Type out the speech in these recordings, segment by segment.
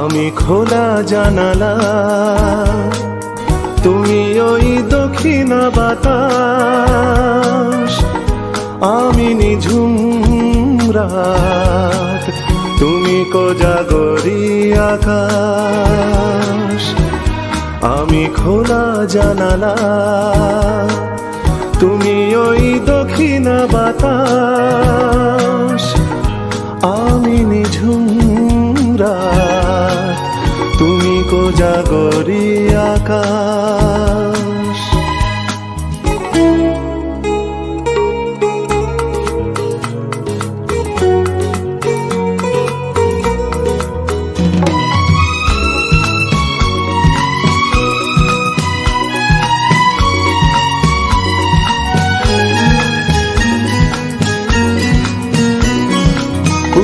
আমি খোলা জানালা, তুমি ওই দক্ষিণা বাতাস, আমি নিঝুম রাত, তুমি কোজাগরি আকাশ। আমি খোলা জানালা, তুমি ওই দক্ষিণা বাতাস, আমি নিঝুম রাত, তুমি কোজাগরি আকাশ।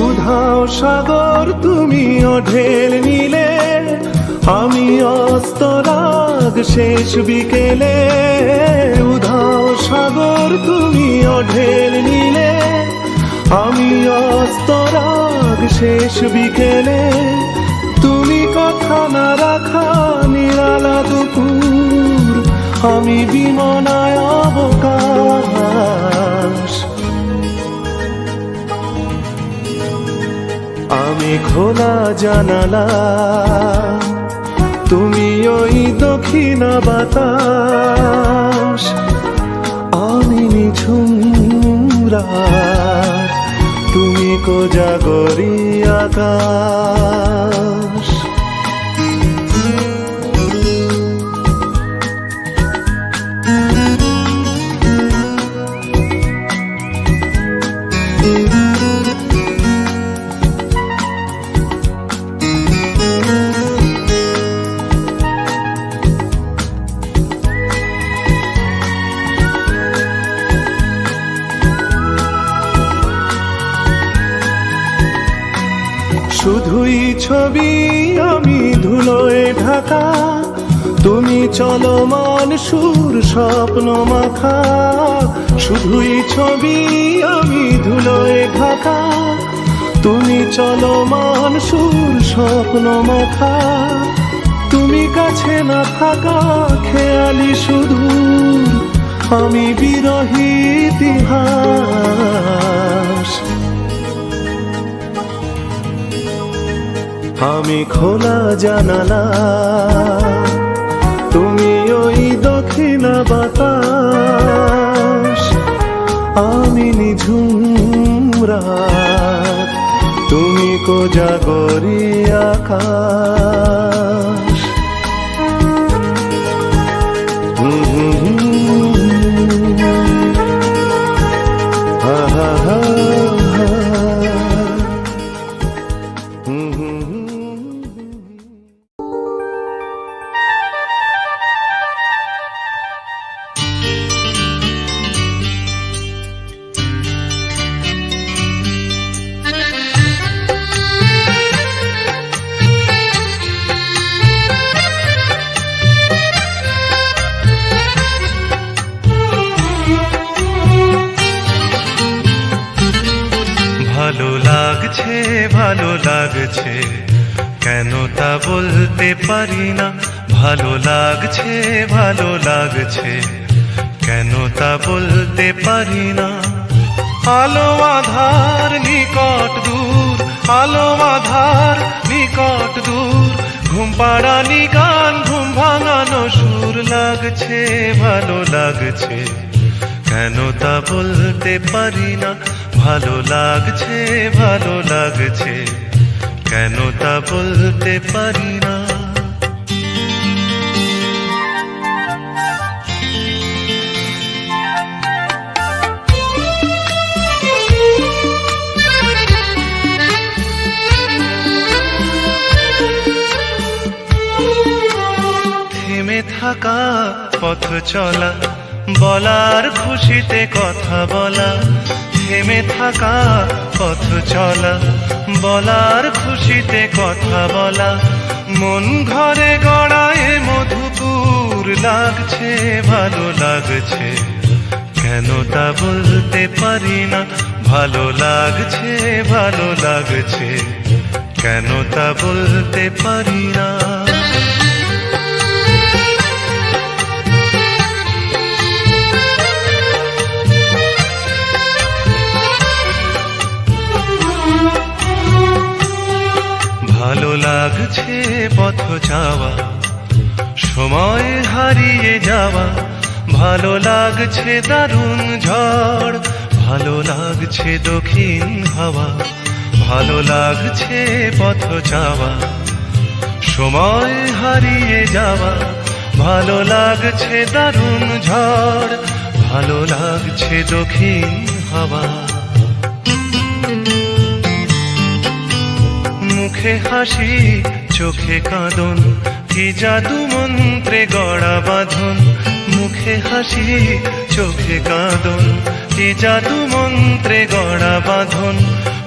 উধাও সাগর তুমি ঢেল নিলে, আমি অস্তরাগ শেষ বিকেলে। উধাও সাগর তুমি ঢেল নিলে, আমি অস্তরাগ শেষ বিকেলে। তুমি কথা না রাখা নিরালা দুপুর, আমি বিমনায় অবকাশ। আমি খোলা জানালা, তুমি ওই দক্ষিণা বাতাস, আমি নিঝুম রাত, তুমি কোজাগরি আকাশ। শুধুই ছবি আমি ধুলোয় ঢাকা, তুমি চলমান সুর স্বপ্ন মাখা। শুধুই ছবি আমি ধুলোয় ঢাকা, তুমি চলমান সুর স্বপ্ন মাখা। তুমি কাছে না থাকা খেয়ালি সুদূর, আমি বিরহী ইতিহাস। আমি খোলা জানালা, তুমি ওই দক্ষিণা বাতাস, আমি নিঝুম রাত, তুমি কোজাগরি আকাশ। ভালো লাগছে কেন তা বলতে পারি না। ভালো লাগছে কেন তা বলতে পারি না। আলো আধার নিকট দূর, আলো আধার নিকট দূর, ঘুম পাড়ানি গান ঘুম ভাঙানো সুর লাগছে ভালো লাগছে কেন তা বলতে পারি না। ভালো লাগছে কেন তা বলতে পারি না। থেমে থাকা পথ চলা, বলার খুশিতে কথা বলা, থেমে থাকা পথ চলা, বলার খুশিতে কথা বলা, মন ঘরে গড়ায় মধুপুর লাগছে, ভালো লাগছে, কেন তা বলতে পারি না, ভালো লাগছে, ভালো লাগছে, কেন তা বলতে পারি না। ভালো লাগছে পথ যাওয়া, সময় হারিয়ে যাওয়া, ভালো লাগছে দারুণ ঝড়, ভালো লাগছে দক্ষিণ হাওয়া, ভালো লাগছে পথ যাওয়া, সময় হারিয়ে যাওয়া, ভালো লাগছে দারুণ ঝড়, ভালো লাগছে দক্ষিণ হাওয়া। মুখে হাসি চোখে কাঁদন, কি জাদু মন্ত্রে গড়া বাঁধন, মুখে হাসি চোখে কাঁদন, কি জাদু মন্ত্রে গড়া বাঁধন,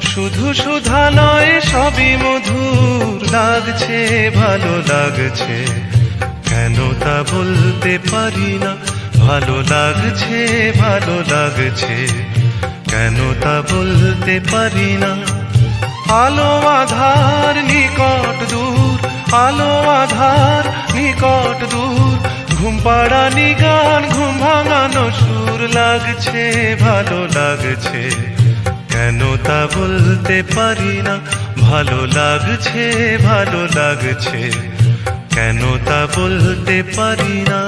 শুধু সুধা নয় সবই মধুর লাগছে, ভালো লাগছে, কেন তা বলতে পারি না, ভালো লাগছে, ভালো লাগছে, কেন তা বলতে পারি না। আলো আধার নিকট দূর, আলো আধার নিকট দূর, ঘুম পাড়ানি গান ঘুম ভাঙানো সুর লাগছে, ভালো লাগছে, কেন তা বলতে পারি না, ভালো লাগছে, ভালো লাগছে, কেন তা বলতে পারি না।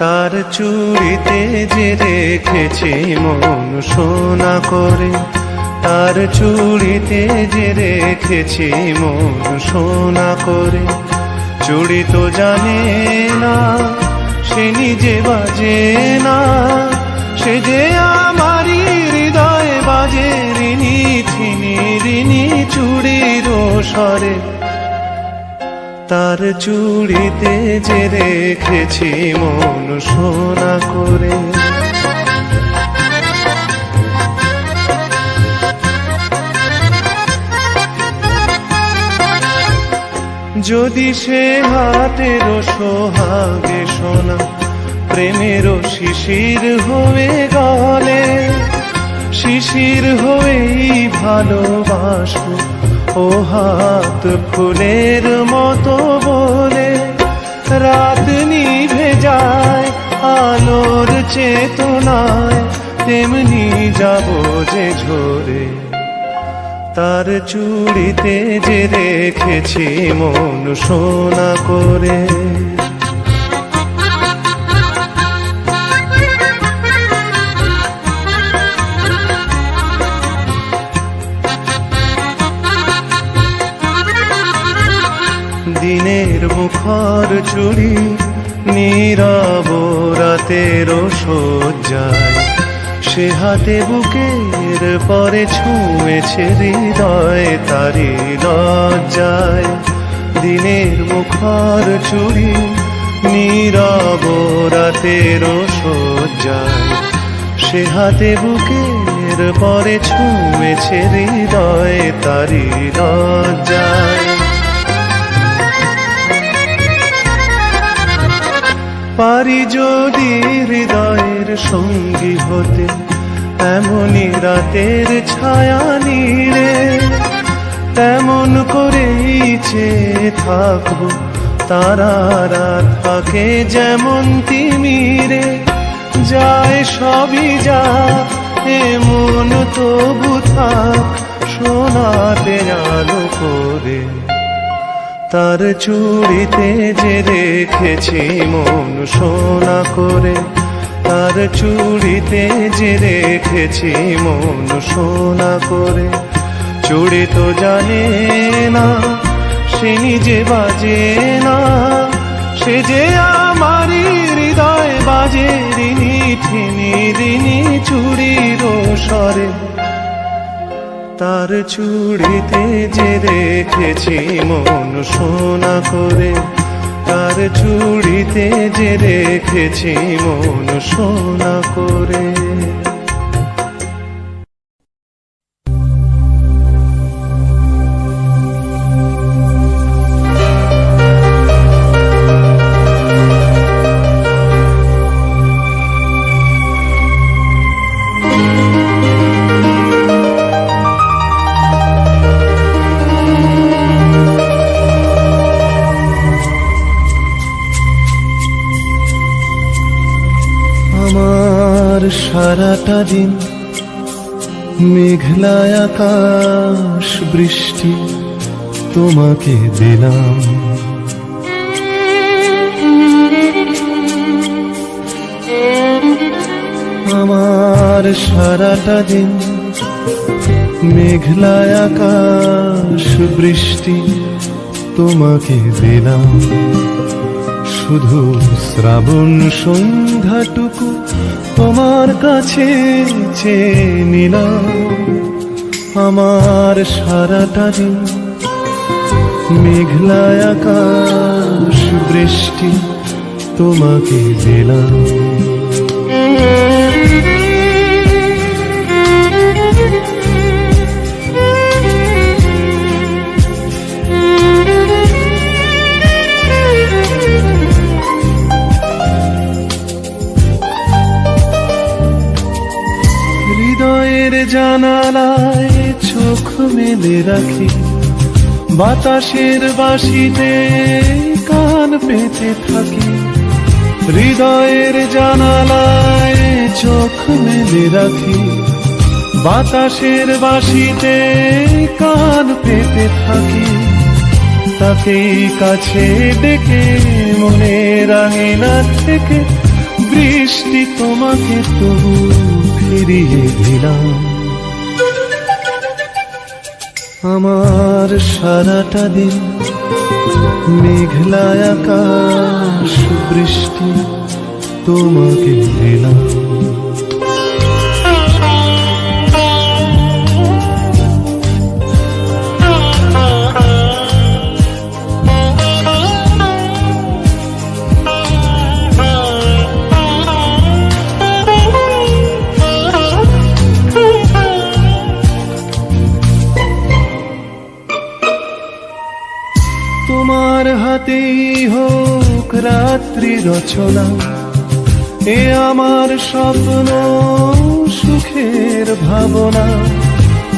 তার চুড়িতে যে রেখেছি মন সোনা করে, তার চুড়িতে যে রেখেছি মন সোনা করে, চুড়ি তো জানে না সে নিজে বাজে না, সে যে আমারই হৃদয়ে বাজে, রিনি ছিনি রিনি চুড়ির স্বরে। তার চুড়িতে যে রেখেছি মন সোনা করে। যদি সে হাতের সোহাগে সোনা প্রেমের শিশির হয়ে গলে, শিশির হয়েই ভালোবাসবো ও হাত ফুলের মতো বলে, রাত নিভে যায় আলোর চেতনায়, তেমনি যাব যে ঝরে। তার চুড়িতে যে রেখেছি মন সোনা করে। দিনের মুখর চুড়ি নীরব রাতের সজ্জায়, সে হাতে বুকের পরে ছুঁয়েছে হৃদয় তারি লজ্জায়। দিনের মুখর চুড়ি নীরব রাতের সজ্জায়, সে হাতে বুকের পরে ছুঁয়েছে হৃদয় তারি লজ্জায়। পারি যদি হৃদয়ের সঙ্গী হতে, এমনই রাতের ছায়া নীড়ে, তেমন করেই চেয়ে থাকবো তারারা থাকে যেমন তিমিরে, যায় সবই যা এমন তবু থাক সোনাতে আলো করে। তার চুড়িতে যে রেখেছি মন সোনা করে, তার চুড়িতে যে রেখেছি মন সোনা করে। চুড়ি তো জানে না সে নিজে বাজে না, সে যে আমারই হৃদয় বাজে রিনি ঠিনি রিনি চুড়ির স্বরে। তার চুড়িতে যে রেখেছি মন সোনা করে, তার চুড়িতে যে রেখেছি মন সোনা করে। আমার সারাটা দিন মেঘলা আকাশ বৃষ্টি তোমাকে দিলাম। আমার সারাটা দিন মেঘলা আকাশ বৃষ্টি তোমাকে দিলাম। শুধু শ্রাবণ সন্ধ্যাটুকু তোমার কাছে চেয়ে নিলাম। আমার সারাটা দিন মেঘলা আকাশ বৃষ্টি তোমাকে দিলাম। হৃদয়ের জানালায় চোখ মেলে রাখি, বাতাসের বাঁশিতে কান পেতে থাকি। হৃদয়ের জানালায় চোখ মেলে রাখি, বাতাসের বাঁশিতে কান পেতে থাকি। তাকেই কাছে ডেকে মনের আঙিনা থেকে বৃষ্টি তোমাকে তবু ফিরিয়ে দিলাম। আমার সারাটা দিন মেঘলা আকাশ বৃষ্টি তোমাকে দিলাম। তোমার হাতেই হোক রাত্রি রচনা, এ আমার স্বপ্ন সুখের ভাবনা।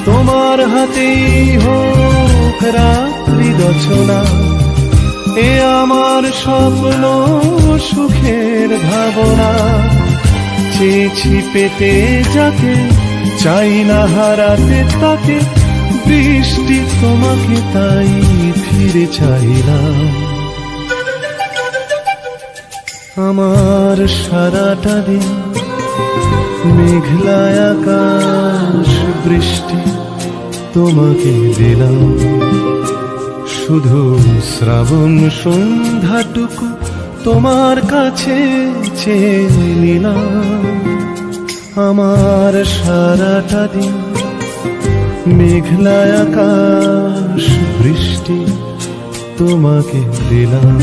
তোমার হাতেই হোক রাত্রি রচনা, এ আমার স্বপ্ন সুখের ভাবনা। চেয়েছি পেতে যাকে, চাই না হারাতে তাকে, বৃষ্টি তোমাকে তাই ফিরে চাইলাম। আমার সারাটা দিন মেঘলা আকাশ বৃষ্টি তোমাকে দিলাম। শুধু শ্রাবণ সন্ধ্যাটুকু তোমার কাছে চেয়ে নিলাম। আমার সারাটা দিন মেঘলা আকাশ বৃষ্টি তোমাকে দিলাম।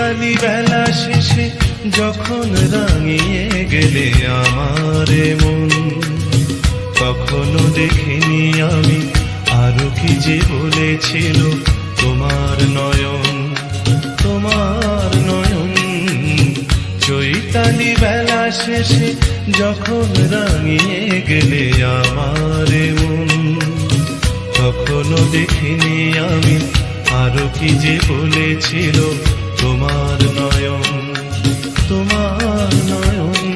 চৈতালি বেলা শেষে যখন রাঙিয়ে গেলে আমার মন, কখনো দেখিনি আমি আরো কি যে বলেছিল তোমার নয়ন, তোমার নয়ন। চৈতালি বেলা শেষে যখন রাঙিয়ে গেলে আমার মন, কখনো দেখিনি আমি আরো কি যে বলেছিল তোমার নয়ন, তোমার নয়ন।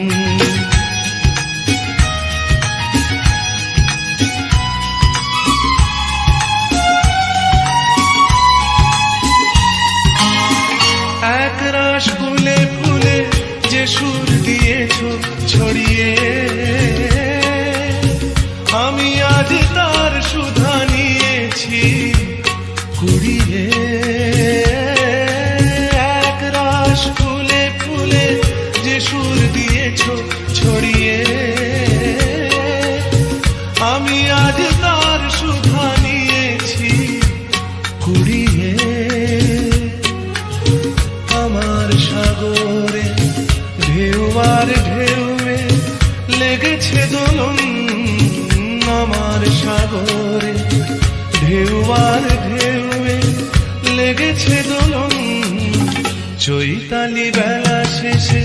একরাশ ফুলে ফুলে যে সুর দিয়েছ ছড়িয়ে, আমি আজ তার সুধা নিয়েছি কুড়িয়ে। একরাশ ফুলে ফুলে যে সুর দিয়েছ ছড়িয়ে, আমি আজ তার সুধা নিয়েছি কুড়িয়ে। আমার সাগরে ঢেউ আর ঢেউয়ে লেগেছে দোলন, আমার সাগরে ঢেউ আর ঢেউয়ে লেগেছে দোলন। চৈতালি বেলা শেষে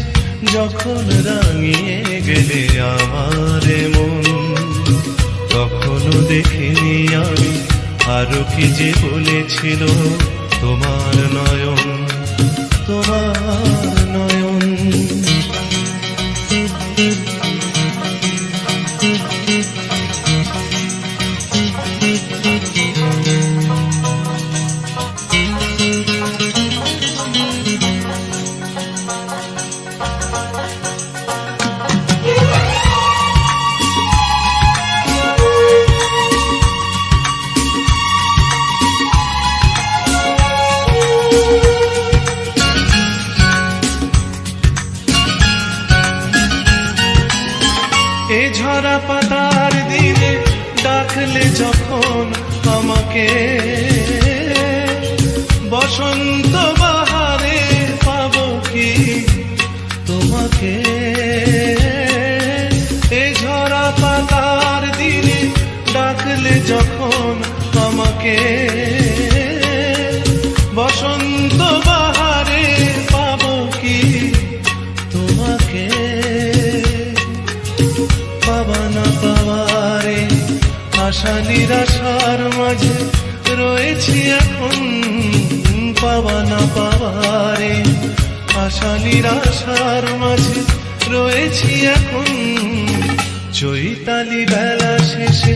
যখন রাঙিয়ে গেলে আমার মন, কখনো দেখিনি আমি আরো কি যে বলেছিল তোমার নয়ন, তোমার নয়ন। এ ঝরা পাতার দিনে ডাকলে যখন আমাকে, বসন্ত বাহারে পাবো কি তোমাকে। এ ঝরা পাতার দিনে ডাকলে যখন আমাকে, বসন্ত বাহারে পাবো কি তোমাকে। পাবা না পাওয়ারে আশা নিরাশার মাঝে রয়েছি এখন, পাবা না পাওয়ারে আশা নিরাশার মাঝে রয়েছি এখন। চৈতালি বেলা শেষে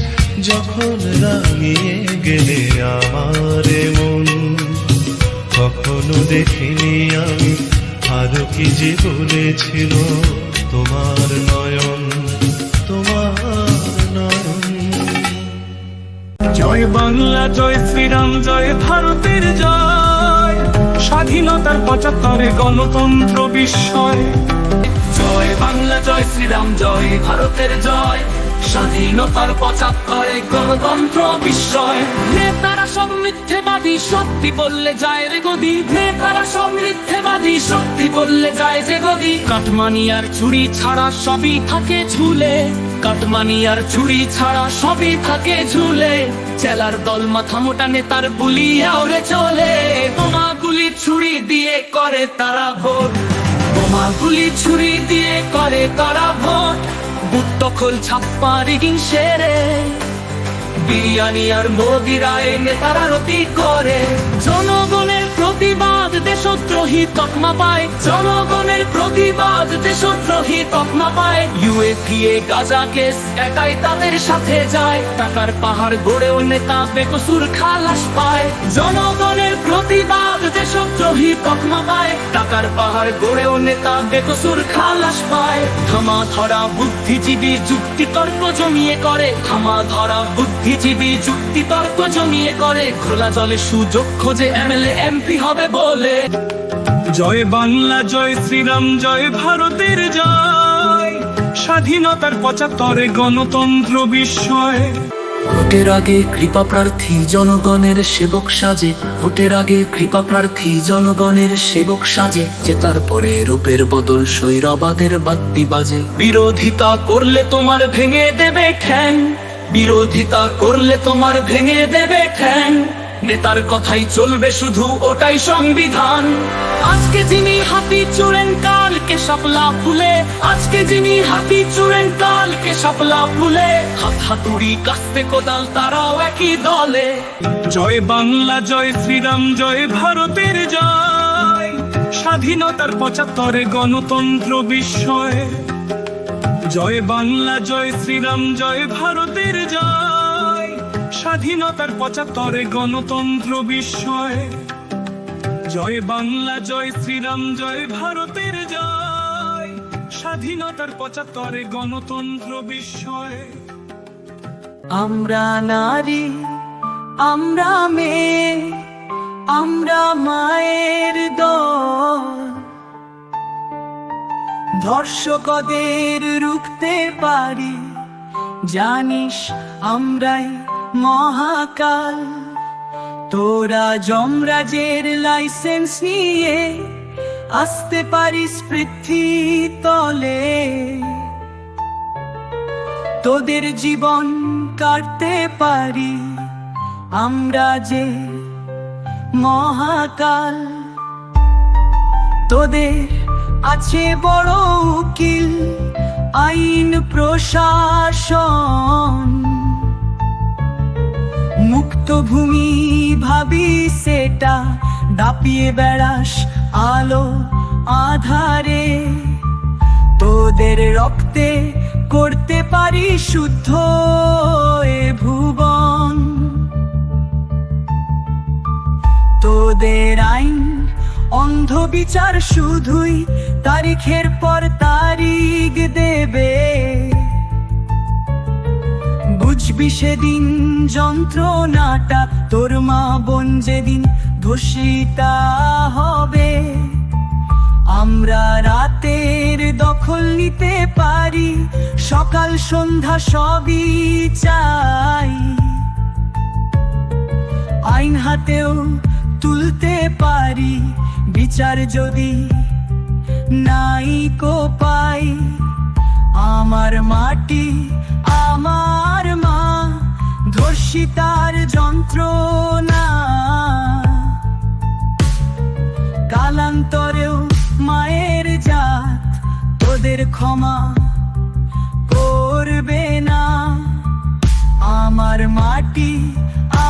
যখন রাঙিয়ে গেলে আমার মন, কখনো দেখিনি আমি আরো কি যে বলেছিল তোমার নয়ন, তোমার নয়ন। জয় বাংলা, জয় শ্রীরাম, জয় ভারতের জয়, স্বাধীনতার 75 গণতন্ত্র বিস্ময়। জয় বাংলা, জয় শ্রীরাম, জয় ভারতের জয়, স্বাধীনতার 75 গণতন্ত্র বিস্ময়। নেতারা সব মিথ্যেবাদী, সত্যি বললে যায় রে গদি। নেতারা সব মিথ্যেবাদী, সত্যি বললে যায় যে গদি। কাটমানি আর চুরি ছাড়া সবই থাকে ঝুলে, কাটমানি আর চুরি ছাড়া সবই থাকে ঝুলে। চেলার দল মাথা মোটা নেতার বুলি আওড়ে চলে, বোমা গুলি ছুরি দিয়ে করে তারা ভোট, বোমা গুলি ছুরি দিয়ে করে তারা ভোট। বুথ দখল ছাপ্পা রিগিং সেরে, বিরিয়ানি আর মোদি রায় নেতারা রতি করে। জনগণের প্রতিবাদ দেশদ্রোহী তকমা পায়, জনগণের প্রতিবাদ দেশদ্রোহী তকমা পায়। ইউএপিএ গাজা কেস একাই তাদের সাথে যায়, টাকার পাহাড় গড়েও নেতা বেকসুর খালাস পায়। জনগণের প্রতিবাদ দেশদ্রোহী তকমা পায়, টাকার পাহাড় গড়েও নেতা বেকসুর খালাস পায়। থামা ধরা বুদ্ধিজীবী যুক্তি তর্ক জমিয়ে করে, থামা ধরা বুদ্ধিজীবী যুক্তি তর্ক জমিয়ে করে। খোলা জলে সুযোগ খোঁজে এমএলএ এমপি হবে বলে। জয় বাংলা, জয় শ্রীরাম, জয় ভারতের জয়, স্বাধীনতার 75 গণতন্ত্র বিস্ময়। ভোটের আগে কৃপা প্রার্থী জনগণের সেবক সাজে, ভোটের আগে কৃপা প্রার্থী জনগণের সেবক সাজে, যে তারপরে রূপের বদল স্বৈরাবাদের বাদ্যি বাজে। বিরোধিতা করলে তোমার ভেঙে দেবে ঠ্যাং, বিরোধিতা করলে তোমার ভেঙে দেবে ঠ্যাং। নেতার কথাই চলবে শুধু, ওটাই সংবিধান। আজকে যিনি হাতি চুড়েন কালকে শাপলা ফুলে, আজকে যিনি হাতি চুড়েন কালকে শাপলা ফুলে। হাত হাতুড়ি কাস্তে কোদাল তারাও একই দলে। জয় বাংলা জয় শ্রীরাম জয় ভারতের জয়, স্বাধীনতার 75 গণতন্ত্র বিস্ময়। জয় বাংলা জয় শ্রীরাম জয় ভারতের জয়, স্বাধীনতার 75 গণতন্ত্র বিস্ময়। জয় বাংলা জয় শ্রীরাম জয় ভারতের জয়, স্বাধীনতার 75 গণতন্ত্র বিস্ময়। আমরা নারী, আমরা মেয়ে, আমরা মায়ের দল, ধর্ষকদের রুখতে পারি, জানিস আমরাই মহাকাল। তোরা যমরাজের লাইসেন্স নিয়ে আসতে পারিস পৃথ্বী তলে, তোদের জীবন কাটতে পারি আমরা যে মহাকাল। তোদের আছে বড় উকিল, আইন প্রশাসন, মুক্ত ভূমি ভাবি সেটা দাপিয়ে বেড়াস আলো আধারে। তোদের রক্তে করতে পারি শুদ্ধ এ ভুবন, তোদের আইন অন্ধ বিচার শুধুই তারিখের পর তারিখ দেবে। বুঝবি সেদিন যন্ত্রণাটা, তোর মা বোন যেদিন ধর্ষিতা হবে। আমরা রাতের দখল নিতে পারি, সকাল সন্ধ্যা সবই চাই। আইন হাতেও তুলতে পারি, বিচার যদি নাই কো পাই। আমার মাটি আমার মা, ধর্ষিতার যন্ত্রণা কালান্তরেও মায়ের জাত তোদের ক্ষমা করবে না। আমার মাটি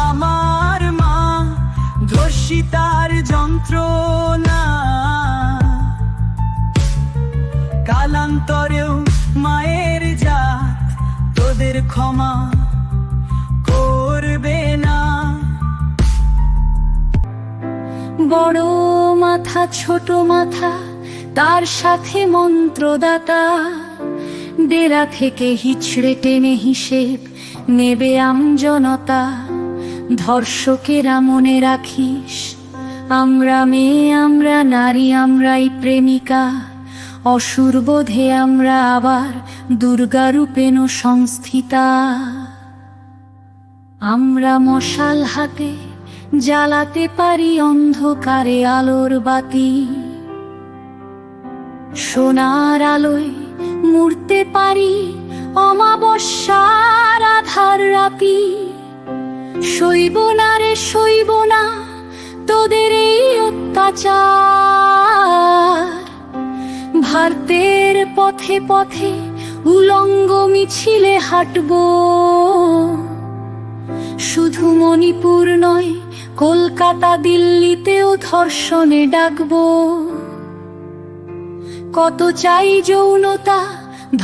আমার মা, ধর্ষিতার যন্ত্রণা কালান্তরেও মায়ের জাত তোদের ক্ষমা করবে না। বড় মাথা ছোট মাথা তার সাথে মন্ত্রদাতা, ডেরা থেকে হিচড়ে টেনে হিসেব নেবে আমজনতা। ধর্ষকেরা মনে রাখিস, আমরা মেয়ে আমরা নারী আমরাই প্রেমিকা। অসুর বোধে আমরা আবার দুর্গা রূপেণ সংস্থিতা। আমরা মশাল হাতে জ্বালাতে পারি অন্ধকারে আলোর বাতি। সোনার আলোয় মুড়তে পারি অমাবস্যার আধার রাতি। সইব না রে সইব না তোদের এই অত্যাচার। ভারতের পথে পথে উলঙ্গ মিছিলে হাঁটব, শুধু মণিপুর নয় কলকাতা দিল্লিতেও ধর্ষণে ডাকব। কত চাই যৌনতা,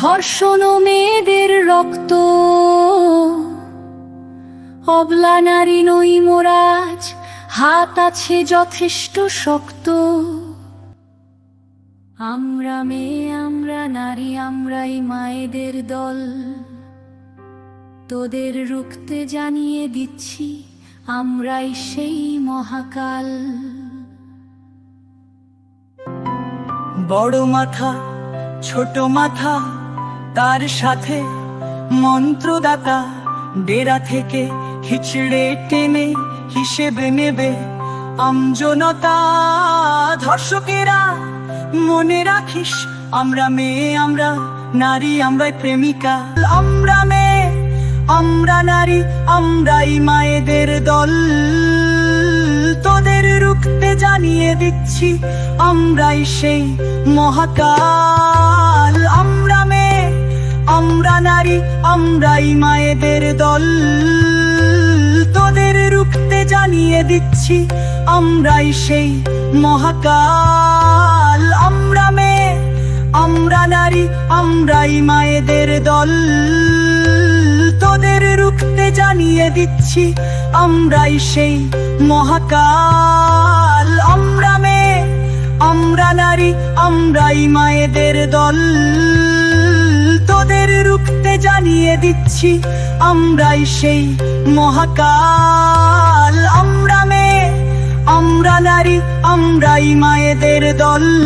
ধর্ষণ ও মেয়েদের রক্ত। অবলা নারী নই মোরাজ, হাত আছে যথেষ্ট শক্ত। আমরা মেয়ে আমরা নারী আমরাই মায়েদের দল। তোদের রুখতে জানিয়ে দিচ্ছি আমরাই সেই মহাকাল। বড় মাথা ছোট মাথা তার সাথে মন্ত্রদাতা, ডেরা থেকে হিচড়ে টেনে হিসেবে নেবে আমজনতা। ধর্ষকেরা মনে রাখিস, আমরা মেয়ে, আমরা নারী, আমরাই প্রেমিকা। আমরা মেয়ে, আমরা নারী, আমরাই মায়েদের দল। তোদের রুখতে জানিয়ে দিচ্ছি, আমরাই সেই মহাকাল। আমরা মেয়ে, আমরা নারী, আমরাই মায়েদের দল। তোদের রুখতে জানিয়ে দিচ্ছি, আমরাই সেই মহাকাল। আমরা মেয়ে, আমরা নারী, আমরাই মায়েদের দল। তোদের রুখতে জানিয়ে দিচ্ছি, আমরাই সেই মহাকাল। আমরা মেয়ে, আমরা নারী, আমরাই মায়েদের দল। তোদের রুখতে জানিয়ে দিচ্ছি, আমরাই সেই মহাকাল। আমরা মেয়ে, আমরা নারী, আমরাই মায়েদের দল।